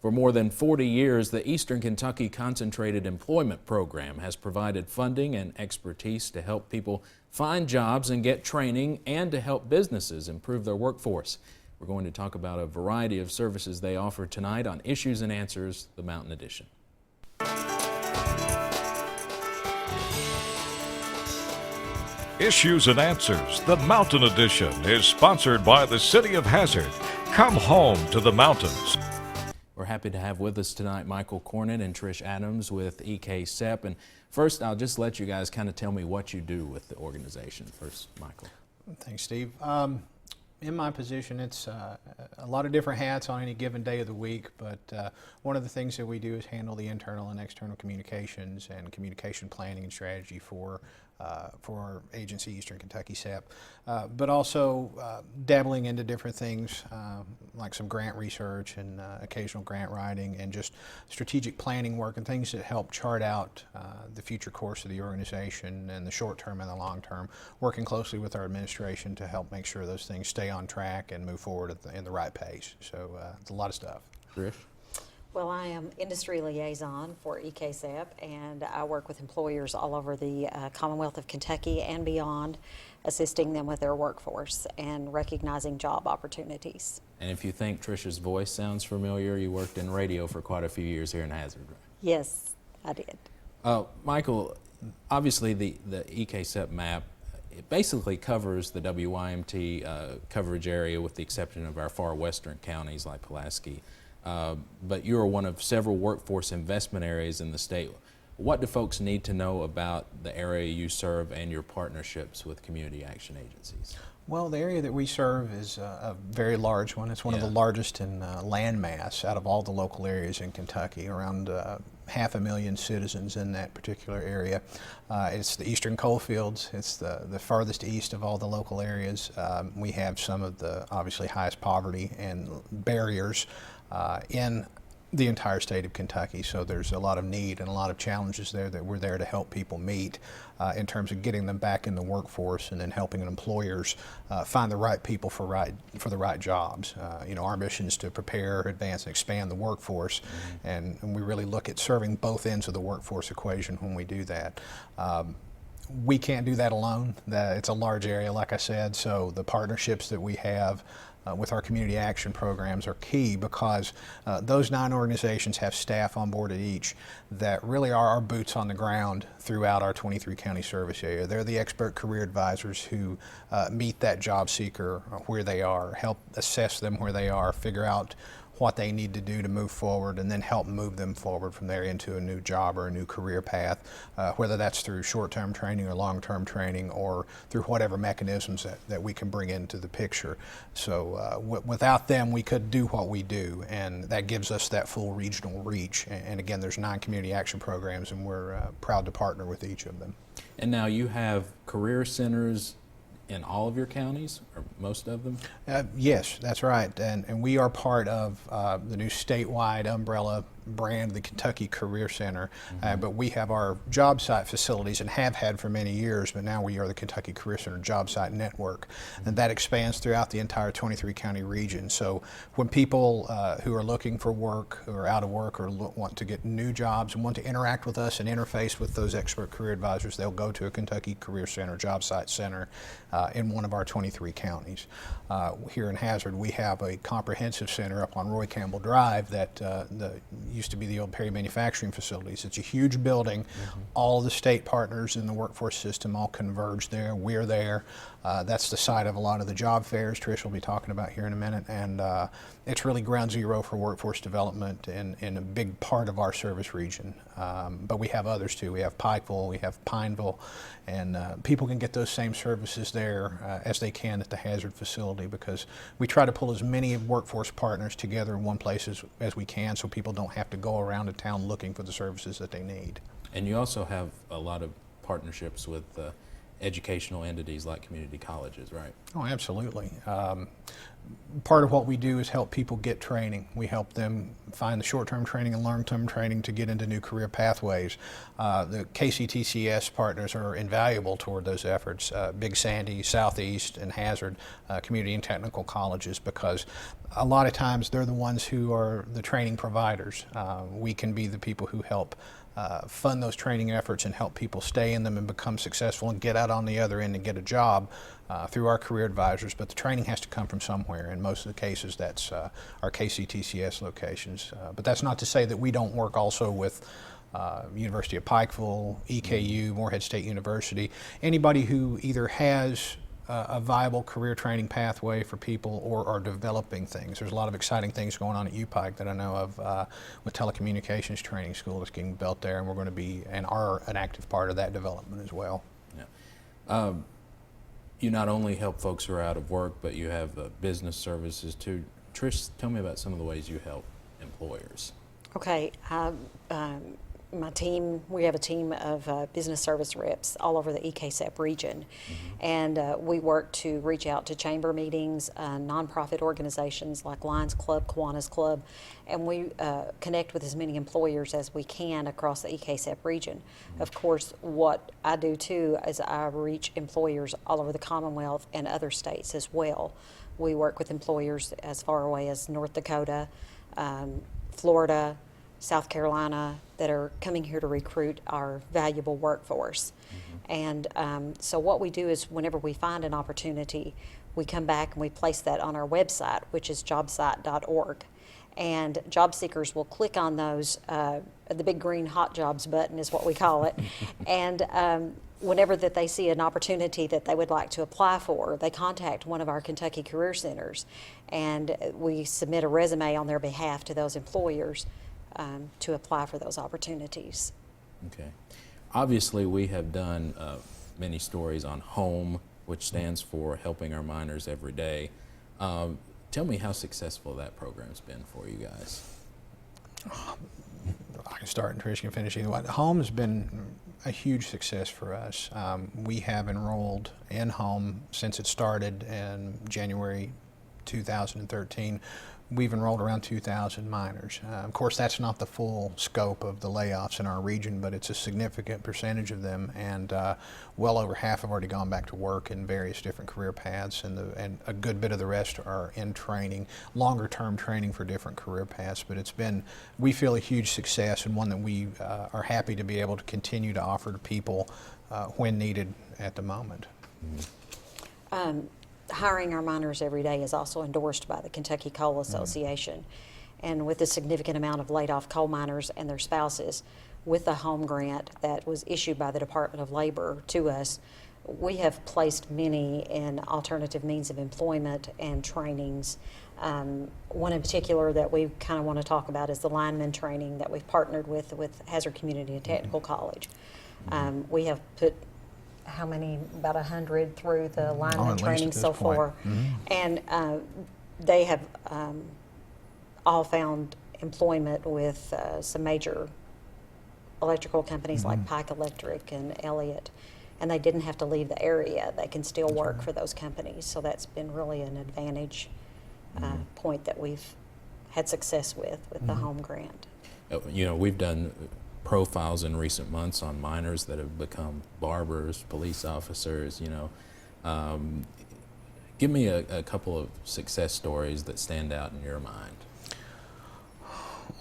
For more than 40 years, the Eastern Kentucky Concentrated Employment Program has provided funding and expertise to help people find jobs and get training, and to help businesses improve their workforce. We're going to talk about a variety of services they offer tonight on Issues and Answers, the Mountain Edition. Issues and Answers, the Mountain Edition, is sponsored by the City of Hazard. Come home to the mountains. We're happy to have with us tonight Michael Cornett and Trish Adams with EKSEP. And first, I'll just let you guys kind of tell me what you do with the organization. First, Michael. Thanks, Steve. In my position, it's a lot of different hats on any given day of the week, but one of the things that we do is handle the internal and external communications and communication planning and strategy for our agency, Eastern Kentucky SEP, but also dabbling into different things like some grant research and occasional grant writing and just strategic planning work and things that help chart out the future course of the organization and the short term and the long term, working closely with our administration to help make sure those things stay on track and move forward in the right pace. So it's a lot of stuff. Trish? Well, I am industry liaison for EKSEP, and I work with employers all over the Commonwealth of Kentucky and beyond, assisting them with their workforce and recognizing job opportunities. And if you think Trish's voice sounds familiar, you worked in radio for quite a few years here in Hazard, right? Yes, I did. Michael, obviously the EKSEP map, it basically covers the WYMT coverage area with the exception of our far western counties like Pulaski. But you are one of several workforce investment areas in the state. What do folks need to know about the area you serve and your partnerships with community action agencies? Well, the area that we serve is a very large one. It's one of the largest in land mass out of all the local areas in Kentucky, around 500,000 citizens in that particular area. It's the eastern coalfields. It's the farthest east of all the local areas. We have some of the obviously highest poverty and barriers in the entire state of Kentucky, so there's a lot of need and a lot of challenges there that we're there to help people meet in terms of getting them back in the workforce and then helping employers find the right people for the right jobs. You know, our mission is to prepare, advance, and expand the workforce, and we really look at serving both ends of the workforce equation when we do that. We can't do that alone. It's a large area, like I said, so the partnerships that we have with our community action programs are key because those 9 organizations have staff on board at each that really are our boots on the ground throughout our 23 county service area. They're the expert career advisors who meet that job seeker where they are, help assess them where they are, figure out what they need to do to move forward, and then help move them forward from there into a new job or a new career path, whether that's through short-term training or long-term training or through whatever mechanisms that we can bring into the picture. So without them, we could do what we do, and that gives us that full regional reach. And again, there's 9 community action programs, and we're proud to partner with each of them. And now you have career centers in all of your counties, or most of them? Yes, that's right. And we are part of the new statewide umbrella brand, the Kentucky Career Center. But we have our job site facilities and have had for many years, but now we are the Kentucky Career Center Job Site Network. And that expands throughout the entire 23 county region. So when people who are looking for work or out of work or want to get new jobs and want to interact with us and interface with those expert career advisors, they'll go to a Kentucky Career Center Job Site Center in one of our 23 counties. Here in Hazard, we have a comprehensive center up on Roy Campbell Drive that used to be the old Perry Manufacturing Facilities. It's a huge building. All the state partners in the workforce system all converge there. We're there. That's the site of a lot of the job fairs Trish will be talking about here in a minute, and it's really ground zero for workforce development in a big part of our service region. But we have others too. We have Pikeville, we have Pineville, and people can get those same services there as they can at the Hazard facility, because we try to pull as many workforce partners together in one place as we can, so people don't have to go around the town looking for the services that they need. And you also have a lot of partnerships with educational entities like community colleges, right? Oh, absolutely. Part of what we do is help people get training. We help them find the short-term training and long-term training to get into new career pathways. The KCTCS partners are invaluable toward those efforts. Big Sandy, Southeast, and Hazard community and technical colleges, because a lot of times they're the ones who are the training providers. We can be the people who help fund those training efforts and help people stay in them and become successful and get out on the other end and get a job through our career advisors. But the training has to come from somewhere. In most of the cases, that's our KCTCS locations. But that's not to say that we don't work also with University of Pikeville, EKU, Morehead State University. Anybody who either has a viable career training pathway for people or are developing things. There's a lot of exciting things going on at UPike that I know of with telecommunications training school that's getting built there, and we're going to be and are an active part of that development as well. Yeah. You not only help folks who are out of work, but you have business services too. Trish, tell me about some of the ways you help employers. Okay. My team, we have a team of business service reps all over the EKSEP region. And we work to reach out to chamber meetings, nonprofit organizations like Lions Club, Kiwanis Club, and we connect with as many employers as we can across the EKSEP region. Of course, what I do too is I reach employers all over the Commonwealth and other states as well. We work with employers as far away as North Dakota, Florida, South Carolina, that are coming here to recruit our valuable workforce. And so what we do is whenever we find an opportunity, we come back and we place that on our website, which is jobsite.org. And job seekers will click on those, the big green hot jobs button is what we call it. And whenever that they see an opportunity that they would like to apply for, they contact one of our Kentucky Career Centers, and we submit a resume on their behalf to those employers to apply for those opportunities. Okay. Obviously, we have done many stories on HOME, which stands for Helping Our Miners Every Day. Tell me how successful that program's been for you guys. I can start and Trish can finish either way. HOME has been a huge success for us. We have enrolled in HOME since it started in January 2013. We've enrolled around 2,000 miners. Of course, that's not the full scope of the layoffs in our region, but it's a significant percentage of them, and well over half have already gone back to work in various different career paths, and a good bit of the rest are in training, longer term training for different career paths. But it's been, we feel, a huge success, and one that we are happy to be able to continue to offer to people when needed at the moment. Hiring Our Miners Every Day is also endorsed by the Kentucky Coal Association. And with the significant amount of laid off coal miners and their spouses, with the HOME grant that was issued by the Department of Labor to us, we have placed many in alternative means of employment and trainings. One in particular that we kind of want to talk about is the lineman training that we've partnered with Hazard Community and Technical College. We have put how many, about 100 through the lineman training so far. And they have all found employment with some major electrical companies like Pike Electric and Elliott. And they didn't have to leave the area. They can still work for those companies. So that's been really an advantage point that we've had success with the HOME grant. You know, we've done profiles in recent months on miners that have become barbers, police officers, you know. Give me a couple of success stories that stand out in your mind.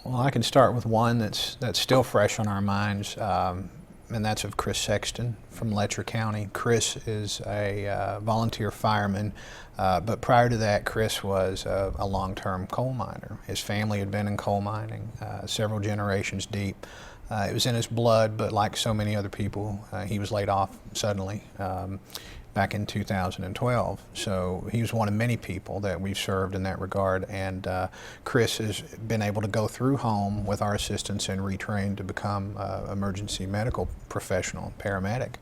Well, I can start with one that's still fresh on our minds, and that's of Chris Sexton from Letcher County. Chris is a volunteer fireman, but prior to that, Chris was a long-term coal miner. His family had been in coal mining, several generations deep. It was in his blood, but like so many other people, he was laid off suddenly back in 2012. So he was one of many people that we've served in that regard, and Chris has been able to go through HOME with our assistance and retrain to become emergency medical professional, paramedic.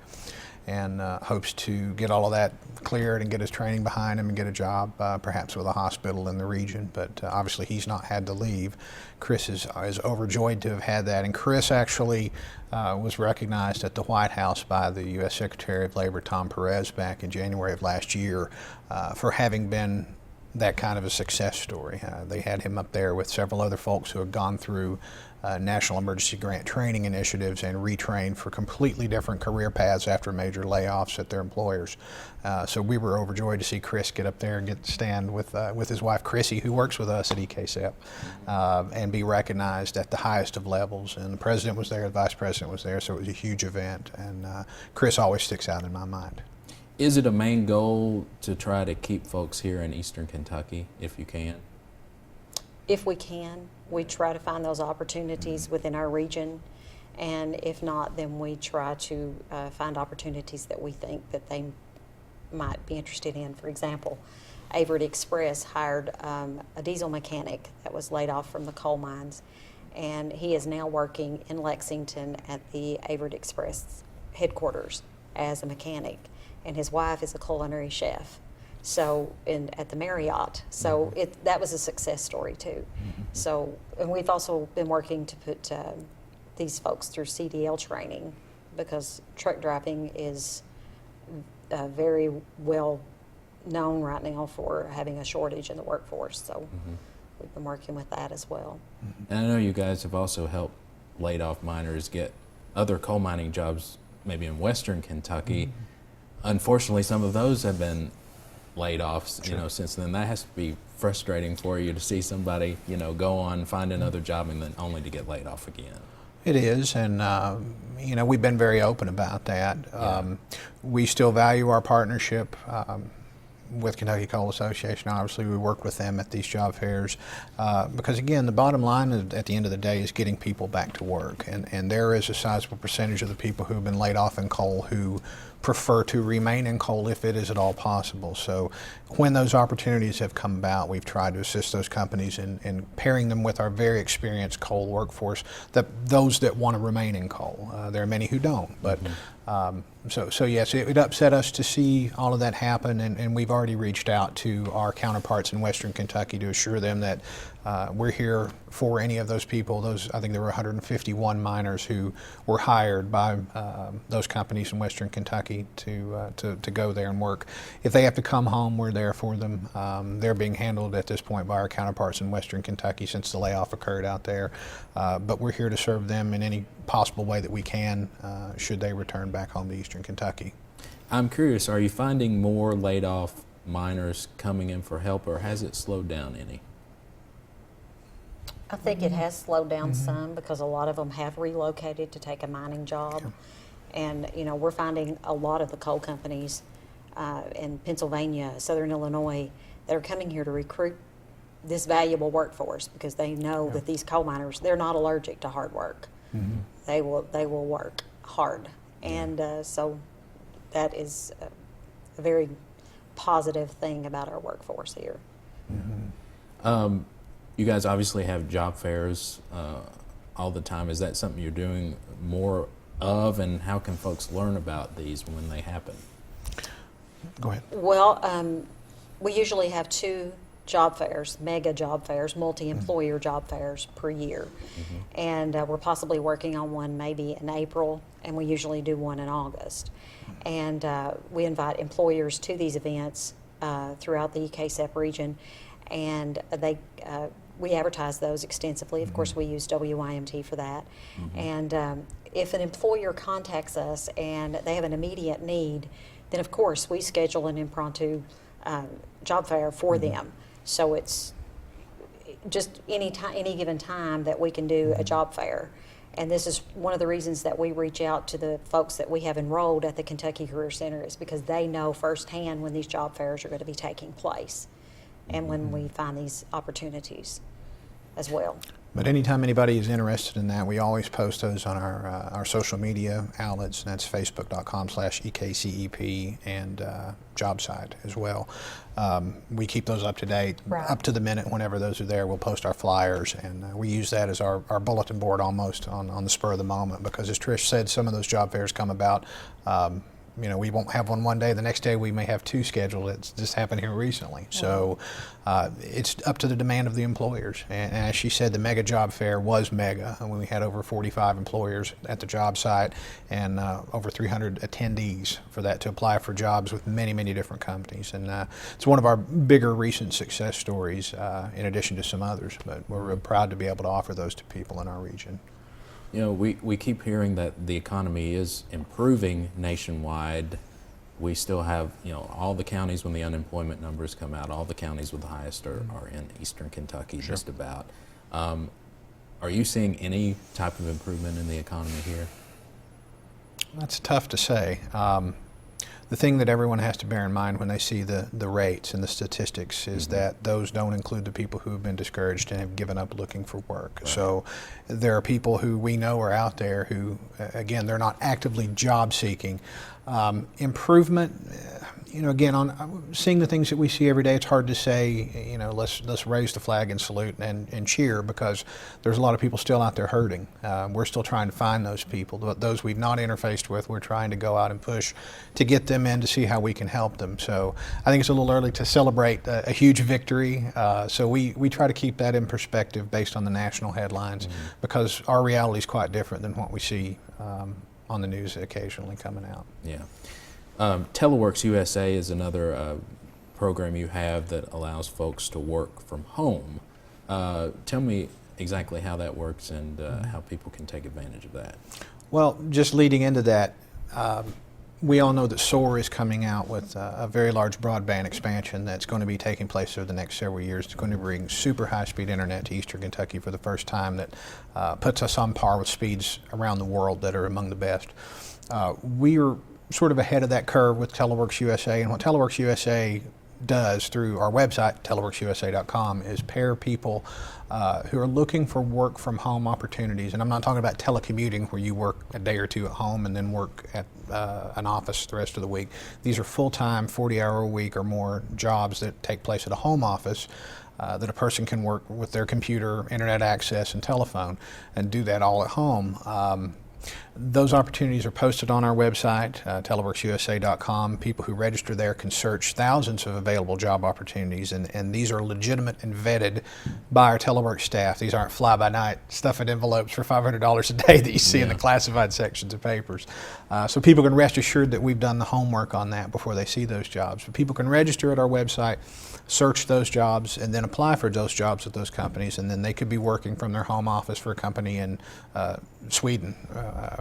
and hopes to get all of that cleared and get his training behind him and get a job, perhaps with a hospital in the region. But obviously he's not had to leave. Chris is overjoyed to have had that, and Chris actually was recognized at the White House by the U.S. Secretary of Labor, Tom Perez, back in January of last year for having been that kind of a success story. They had him up there with several other folks who had gone through National Emergency Grant Training Initiatives and retrained for completely different career paths after major layoffs at their employers. So we were overjoyed to see Chris get up there and get to stand with his wife Chrissy, who works with us at EKSEP, and be recognized at the highest of levels. And the president was there, the vice president was there, so it was a huge event. And Chris always sticks out in my mind. Is it a main goal to try to keep folks here in Eastern Kentucky, if you can? If we can, we try to find those opportunities within our region, and if not, then we try to find opportunities that we think that they might be interested in. For example, Averitt Express hired a diesel mechanic that was laid off from the coal mines, and he is now working in Lexington at the Averitt Express headquarters as a mechanic, and his wife is a culinary chef. So at the Marriott, so that was a success story too. So, and we've also been working to put these folks through CDL training, because truck driving is very well known right now for having a shortage in the workforce. So we've been working with that as well. And I know you guys have also helped laid off miners get other coal mining jobs, maybe in Western Kentucky. Unfortunately, some of those have been laid off, since then. That has to be frustrating for you to see somebody, go on, find another job, and then only to get laid off again. It is, and we've been very open about that. We still value our partnership with Kentucky Coal Association. Obviously, we work with them at these job fairs because, again, the bottom line at the end of the day is getting people back to work, and there is a sizable percentage of the people who have been laid off in coal who prefer to remain in coal if it is at all possible. So when those opportunities have come about, we've tried to assist those companies in pairing them with our very experienced coal workforce, those that want to remain in coal. There are many who don't, but so yes, it upset us to see all of that happen, and we've already reached out to our counterparts in Western Kentucky to assure them that we're here for any of those people. I think there were 151 miners who were hired by those companies in Western Kentucky to go there and work. If they have to come home, we're there for them. They're being handled at this point by our counterparts in Western Kentucky since the layoff occurred out there. But we're here to serve them in any possible way that we can should they return back home to Eastern Kentucky. I'm curious, are you finding more laid off miners coming in for help, or has it slowed down any? I think it has slowed down some, because a lot of them have relocated to take a mining job. And, we're finding a lot of the coal companies in Pennsylvania, Southern Illinois, that are coming here to recruit this valuable workforce, because they know that these coal miners, they're not allergic to hard work. They will work hard. And so that is a very positive thing about our workforce here. You guys obviously have job fairs all the time. Is that something you're doing more of, and how can folks learn about these when they happen? Go ahead. Well, we usually have 2 job fairs, mega job fairs, multi-employer job fairs per year. And we're possibly working on one maybe in April, and we usually do one in August. And we invite employers to these events throughout the EKSEP region, and we advertise those extensively. Of course, we use WYMT for that. And if an employer contacts us and they have an immediate need, then of course we schedule an impromptu job fair for them. So it's just any given time that we can do a job fair. And this is one of the reasons that we reach out to the folks that we have enrolled at the Kentucky Career Center, is because they know firsthand when these job fairs are going to be taking place, and when we find these opportunities as well. But anytime anybody is interested in that, we always post those on our social media outlets, and that's facebook.com/EKCEP and JobSite as well. We keep those up to date, up to the minute. Whenever those are there, we'll post our flyers, and we use that as our bulletin board almost on the spur of the moment, because as Trish said, some of those job fairs come about we won't have one day. The next day we may have 2 scheduled. It's just happened here recently. So it's up to the demand of the employers. And as she said, the mega job fair was mega. And we had over 45 employers at the job site and over 300 attendees for that to apply for jobs with many, many different companies. And it's one of our bigger recent success stories in addition to some others. But we're real proud to be able to offer those to people in our region. We keep hearing that the economy is improving nationwide. We still have, all the counties when the unemployment numbers come out, all the counties with the highest are in eastern Kentucky, Sure. just about. Are you seeing any type of improvement in the economy here? That's tough to say. The thing that everyone has to bear in mind when they see the rates and the statistics is that those don't include the people who have been discouraged and have given up looking for work. Right. So there are people who we know are out there who, again, they're not actively job seeking. Improvement, again, on seeing the things that we see every day, it's hard to say, let's raise the flag and salute and cheer, because there's a lot of people still out there hurting. We're still trying to find those people. Those we've not interfaced with, we're trying to go out and push to get them in to see how we can help them. So I think it's a little early to celebrate a huge victory. So we try to keep that in perspective based on the national headlines, because our reality is quite different than what we see on the news occasionally coming out. Yeah. Teleworks USA is another program you have that allows folks to work from home. Tell me exactly how that works and how people can take advantage of that. Well, just leading into that, we all know that SOAR is coming out with a very large broadband expansion that's going to be taking place over the next several years. It's going to bring super high-speed internet to eastern Kentucky for the first time that puts us on par with speeds around the world that are among the best. We are sort of ahead of that curve with Teleworks USA, and what Teleworks USA does through our website, teleworksusa.com, is pair people who are looking for work from home opportunities. And I'm not talking about telecommuting where you work a day or 2 at home and then work at an office the rest of the week. These are full-time, 40-hour-a-week or more jobs that take place at a home office that a person can work with their computer, internet access, and telephone, and do that all at home. Those opportunities are posted on our website, teleworksusa.com. People who register there can search thousands of available job opportunities, and these are legitimate and vetted by our Telework staff. These aren't fly-by-night stuffing envelopes for $500 a day that you see in the classified sections of papers. So people can rest assured that we've done the homework on that before they see those jobs. But people can register at our website, search those jobs, and then apply for those jobs with those companies, and then they could be working from their home office for a company in Sweden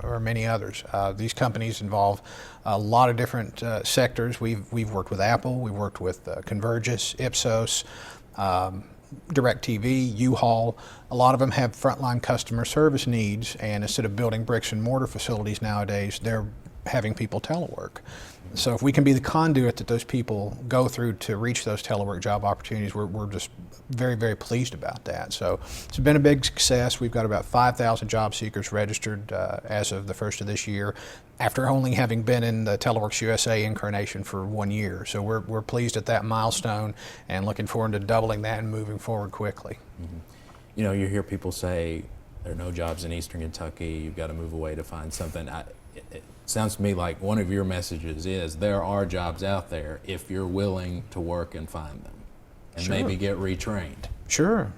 or many others. These companies involve a lot of different sectors. We've worked with Apple, we've worked with Convergys, Ipsos, DirecTV, U-Haul. A lot of them have frontline customer service needs, and instead of building bricks and mortar facilities nowadays, they're having people telework. So if we can be the conduit that those people go through to reach those telework job opportunities, we're just very, very pleased about that. So it's been a big success. We've got about 5,000 job seekers registered as of the first of this year, after only having been in the Teleworks USA incarnation for 1 year. So we're pleased at that milestone and looking forward to doubling that and moving forward quickly. You hear people say there are no jobs in eastern Kentucky, you've got to move away to find something. It sounds to me like one of your messages is there are jobs out there if you're willing to work and find them and maybe get retrained. Sure.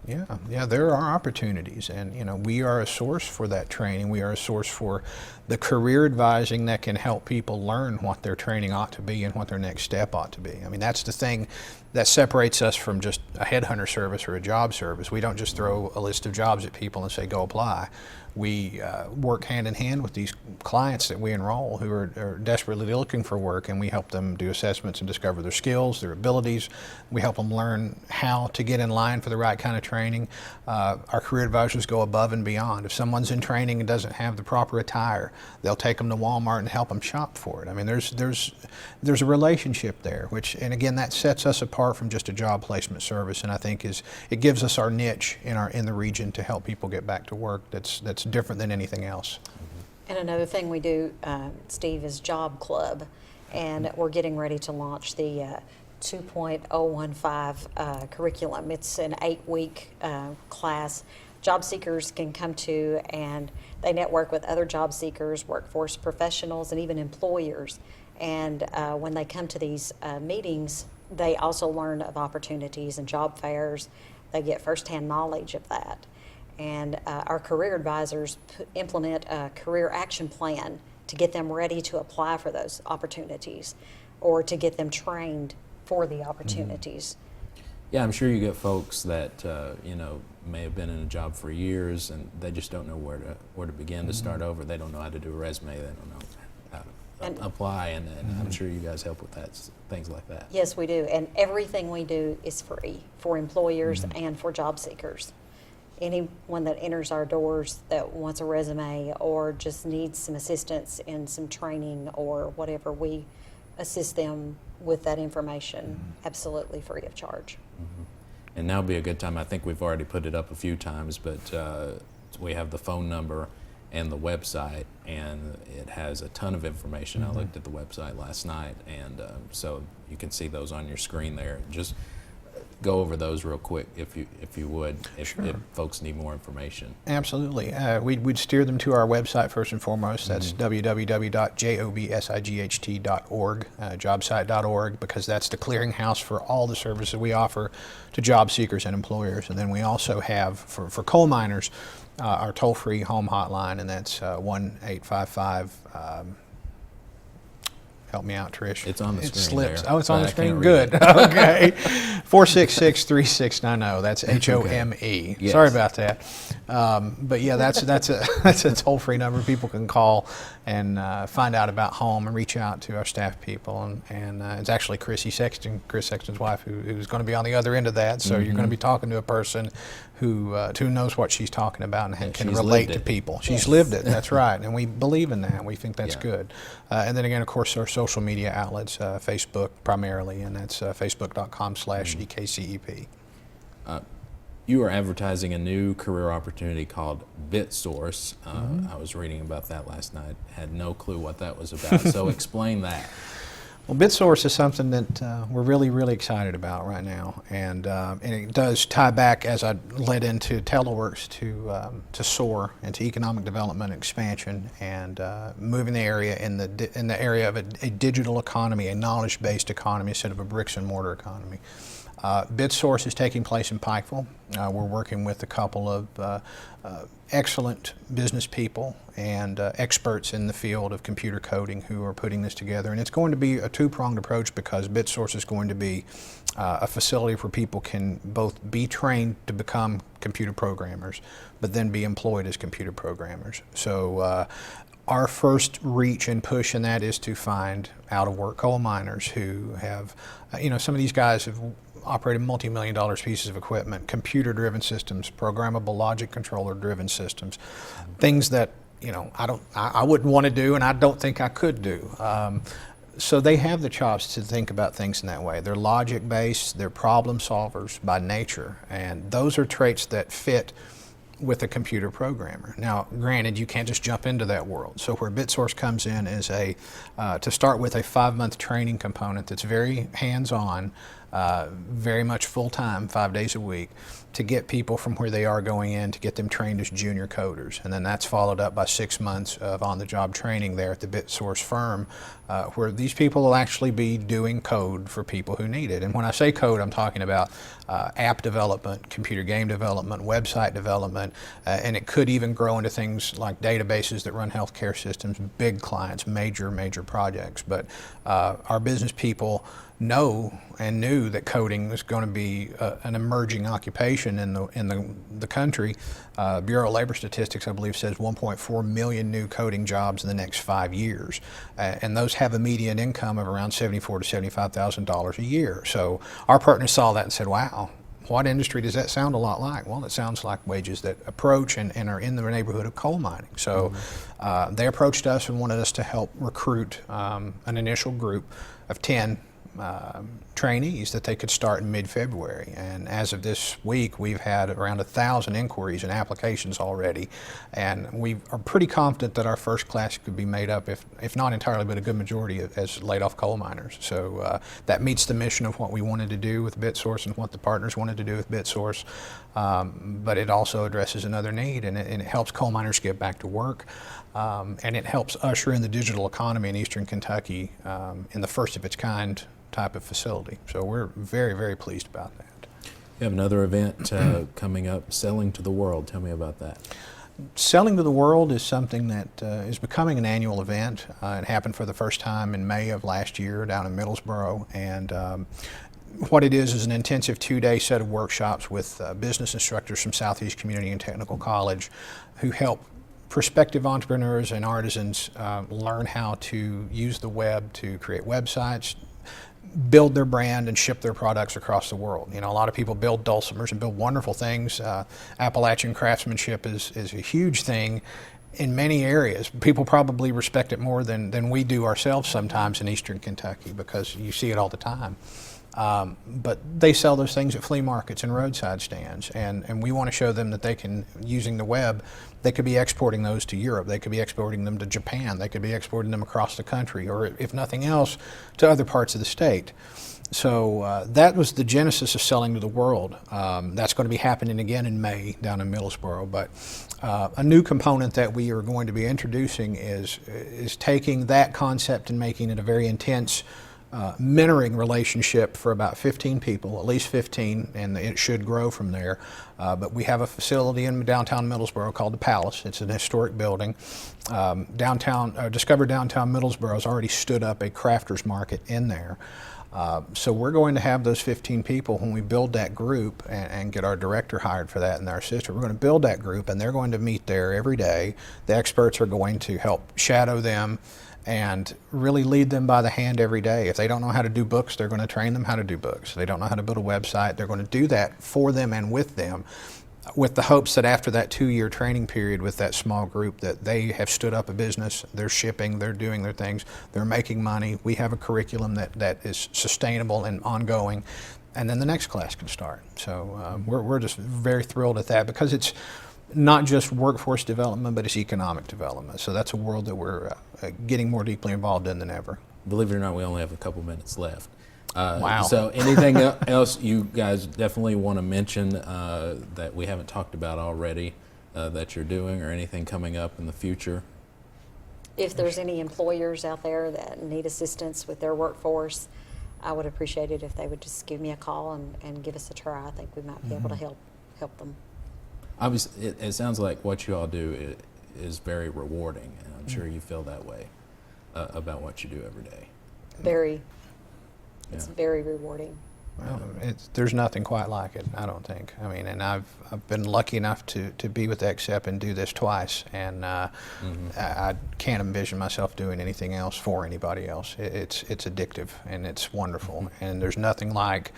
Yeah, there are opportunities, and we are a source for that training. We are a source for the career advising that can help people learn what their training ought to be and what their next step ought to be. I mean, that's the thing that separates us from just a headhunter service or a job service. We don't just throw a list of jobs at people and say, go apply. We work hand in hand with these clients that we enroll who are desperately looking for work, and we help them do assessments and discover their skills, their abilities. We help them learn how to get in line for the right kind of training. Our career advisors go above and beyond. If someone's in training and doesn't have the proper attire, they'll take them to Walmart and help them shop for it. I mean, there's a relationship there, and again, that sets us apart from just a job placement service, and I think it gives us our niche in the region to help people get back to work. That's different than anything else. And another thing we do, Steve, is Job Club, and we're getting ready to launch the 2.015 curriculum. It's an 8-week class job seekers can come to, and they network with other job seekers, workforce professionals, and even employers. And when they come to these meetings, they also learn of opportunities and job fairs. They get firsthand knowledge of that. And our career advisors implement a career action plan to get them ready to apply for those opportunities or to get them trained for the opportunities. Yeah, I'm sure you get folks that may have been in a job for years and they just don't know where to begin to start over. They don't know how to do a resume. They don't know how to apply, and I'm sure you guys help with that, things like that. Yes, we do. And everything we do is free for employers and for job seekers. Anyone that enters our doors that wants a resume or just needs some assistance in some training or whatever, we assist them with that information absolutely free of charge. And now would be a good time. I think we've already put it up a few times, but we have the phone number and the website, and it has a ton of information. I looked at the website last night, and so you can see those on your screen there. Just go over those real quick if you would, if folks need more information. Absolutely. We'd steer them to our website first and foremost. That's www.jobsight.org, jobsite.org, because that's the clearinghouse for all the services we offer to job seekers and employers. And then we also have, for coal miners, our toll-free home hotline, and that's 1-855 help me out, Trish. It's on the It screen slips. there, Oh, it's on but the I can't screen. read Good. it. Okay. 466-3690. That's HOME. Yes. Sorry about that. But yeah, that's a toll-free number people can call and find out about home and reach out to our staff people. And it's actually Chris Sexton's wife, who's going to be on the other end of that. So you're going to be talking to a person who knows what she's talking about and can she's relate lived to it. people. She's lived it. That's right. And we believe in that. We think that's Yeah. good. And then again, of course, our social media outlets, Facebook primarily, and that's facebook.com/EKCEP. You are advertising a new career opportunity called BitSource. I was reading about that last night. Had no clue what that was about. So explain that. Well, BitSource is something that we're really, really excited about right now, and it does tie back, as I led into TeleWorks, to SOAR and to economic development and expansion, and moving the area in the area of a digital economy, a knowledge-based economy instead of a bricks and mortar economy. BitSource is taking place in Pikeville. We're working with a couple of excellent business people and experts in the field of computer coding who are putting this together. And it's going to be a two-pronged approach, because BitSource is going to be a facility where people can both be trained to become computer programmers, but then be employed as computer programmers. So our first reach and push in that is to find out-of-work coal miners who have, some of these guys have operated multi-million-dollar pieces of equipment, computer-driven systems, programmable logic controller-driven systems, things that I wouldn't want to do, and I don't think I could do. So they have the chops to think about things in that way. They're logic-based, they're problem solvers by nature, and those are traits that fit with a computer programmer. Now, granted, you can't just jump into that world. So where BitSource comes in is to start with a 5-month training component that's very hands-on, very much full-time, 5 days a week, to get people from where they are going in, to get them trained as junior coders. And then that's followed up by 6 months of on-the-job training there at the BitSource firm, where these people will actually be doing code for people who need it. And when I say code, I'm talking about app development, computer game development, website development, and it could even grow into things like databases that run healthcare systems, big clients, major projects. But our business people know and knew that coding was going to be an emerging occupation in the country. Bureau of Labor Statistics, I believe, says 1.4 million new coding jobs in the next 5 years, and those have a median income of around $74,000 to $75,000 a year. So our partners saw that and said, "Wow, what industry does that sound a lot like?" Well, it sounds like wages that approach and are in the neighborhood of coal mining. So they approached us and wanted us to help recruit an initial group of 10 trainees that they could start in mid-February. And as of this week, we've had around 1,000 inquiries and applications already. And we are pretty confident that our first class could be made up, if not entirely, but a good majority as laid-off coal miners. So that meets the mission of what we wanted to do with BitSource and what the partners wanted to do with BitSource. But it also addresses another need, and it helps coal miners get back to work. And it helps usher in the digital economy in Eastern Kentucky in the first of its kind type of facility. So we're very, very pleased about that. You have another event coming up, Selling to the World. Tell me about that. Selling to the World is something that is becoming an annual event. It happened for the first time in May of last year down in Middlesboro. And what it is an intensive 2-day set of workshops with business instructors from Southeast Community and Technical College who help prospective entrepreneurs and artisans learn how to use the web to create websites, build their brand, and ship their products across the world. You know, a lot of people build dulcimers and build wonderful things. Appalachian craftsmanship is a huge thing in many areas. People probably respect it more than we do ourselves sometimes in Eastern Kentucky because you see it all the time. But they sell those things at flea markets and roadside stands, and we want to show them that they can, using the web, they could be exporting those to Europe, they could be exporting them to Japan, they could be exporting them across the country, or if nothing else, to other parts of the state. So that was the genesis of Selling to the World. That's going to be happening again in May down in Middlesboro. But a new component that we are going to be introducing is taking that concept and making it a very intense mentoring relationship for about 15 people, at least 15, and it should grow from there. But we have a facility in downtown Middlesboro called the Palace. It's an historic building. Discover Downtown Middlesboro has already stood up a crafters market in there. So we're going to have those 15 people when we build that group and get our director hired for that and our assistant. We're going to build that group, and they're going to meet there every day. The experts are going to help shadow them and really lead them by the hand every day. If they don't know how to do books, they're going to train them how to do books. If they don't know how to build a website, they're going to do that for them and with them, with the hopes that after that 2-year training period with that small group that they have stood up a business, they're shipping, they're doing their things, they're making money. We have a curriculum that is sustainable and ongoing, and then the next class can start. So we're just very thrilled at that because it's not just workforce development, but it's economic development. So that's a world that we're getting more deeply involved in than ever. Believe it or not, we only have a couple minutes left. Wow. So anything else you guys definitely want to mention that we haven't talked about already that you're doing, or anything coming up in the future? If there's any employers out there that need assistance with their workforce, I would appreciate it if they would just give me a call and give us a try. I think we might be able to help them. Obviously, it sounds like what you all do is very rewarding, and I'm sure you feel that way about what you do every day. Very. It's Yeah. very rewarding. Well, there's nothing quite like it, I don't think. I mean, and I've been lucky enough to be with XCEP and do this twice, and I can't envision myself doing anything else for anybody else. It's addictive, and it's wonderful, and there's nothing like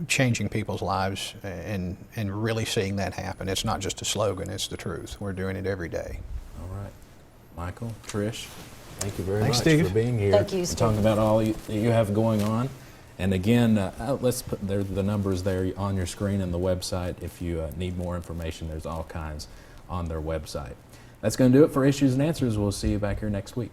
changing people's lives and really seeing that happen. It's not just a slogan, it's the truth. We're doing it every day. All right. Michael, Trish, thank you very Thanks, much Steve. for being here. Thank you, and Steve. talking about all that you have going on. And again, let's put the numbers there on your screen and the website. If you need more information, there's all kinds on their website. That's going to do it for Issues and Answers. We'll see you back here next week.